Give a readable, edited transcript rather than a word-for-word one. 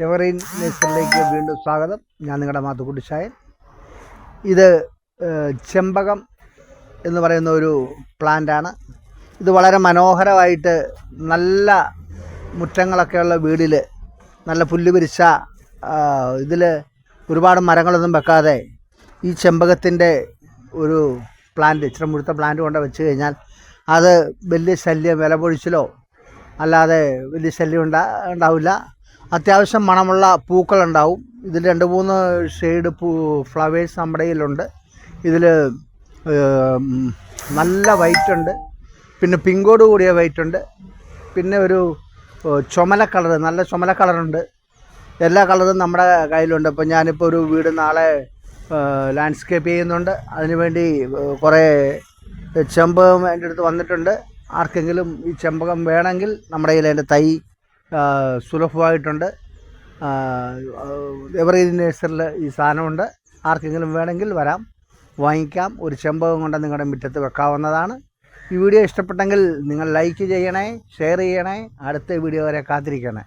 എവറീൻ നേച്ചറിലേക്ക് വീണ്ടും സ്വാഗതം. ഞാൻ നിങ്ങളുടെ മാത്തുക്കുട്ടിച്ചായൻ. ഇത് ചെമ്പകം എന്ന് പറയുന്ന ഒരു പ്ലാന്റാണ്. ഇത് വളരെ മനോഹരമായിട്ട് നല്ല മുറ്റങ്ങളൊക്കെയുള്ള വീടിൽ നല്ല പുല്ല് പിരിച്ച ഇതിൽ ഒരുപാട് മരങ്ങളൊന്നും വെക്കാതെ ഈ ചെമ്പകത്തിൻ്റെ ഒരു പ്ലാന്റ്, ഇച്ചിരി മുഴുത്ത പ്ലാന്റ് കൊണ്ട് വെച്ച് കഴിഞ്ഞാൽ അത് വലിയ ശല്യം, വില പൊഴിച്ചിലോ അല്ലാതെ വലിയ ശല്യം ഉണ്ടാവില്ല. അത്യാവശ്യം മണമുള്ള പൂക്കളുണ്ടാവും. ഇതിൽ 2-3 ഷെയ്ഡ് ഫ്ലവേഴ്സ് നമ്മുടെ കയ്യിലുണ്ട്. ഇതിൽ നല്ല വൈറ്റ് ഉണ്ട്, പിന്നെ പിങ്കോട് കൂടിയ വൈറ്റ് ഉണ്ട്, പിന്നെ ഒരു ചുമല കളർ, നല്ല ചുമല കളറുണ്ട്. എല്ലാ കളറും നമ്മുടെ കയ്യിലുണ്ട്. ഇപ്പോൾ ഞാനിപ്പോൾ ഒരു വീട് നാളെ ലാൻഡ്സ്കേപ്പ് ചെയ്യുന്നുണ്ട്. അതിനുവേണ്ടി കുറേ ചെമ്പകം എൻ്റെ അടുത്ത് വന്നിട്ടുണ്ട്. ആർക്കെങ്കിലും ഈ ചെമ്പകം വേണമെങ്കിൽ നമ്മുടെ കയ്യിൽ അതിൻ്റെ തൈ സുലഭമായിട്ടുണ്ട്. എവറീൻ നേഴ്സറിൽ ഈ സാധനമുണ്ട്. ആർക്കെങ്കിലും വേണമെങ്കിൽ വരാം, വാങ്ങിക്കാം. ഒരു ചെമ്പകം കൊണ്ട് നിങ്ങളുടെ മുറ്റത്ത് വെക്കാവുന്നതാണ്. ഈ വീഡിയോ ഇഷ്ടപ്പെട്ടെങ്കിൽ നിങ്ങൾ ലൈക്ക് ചെയ്യണേ, ഷെയർ ചെയ്യണേ. അടുത്ത വീഡിയോ വരെ കാത്തിരിക്കണേ.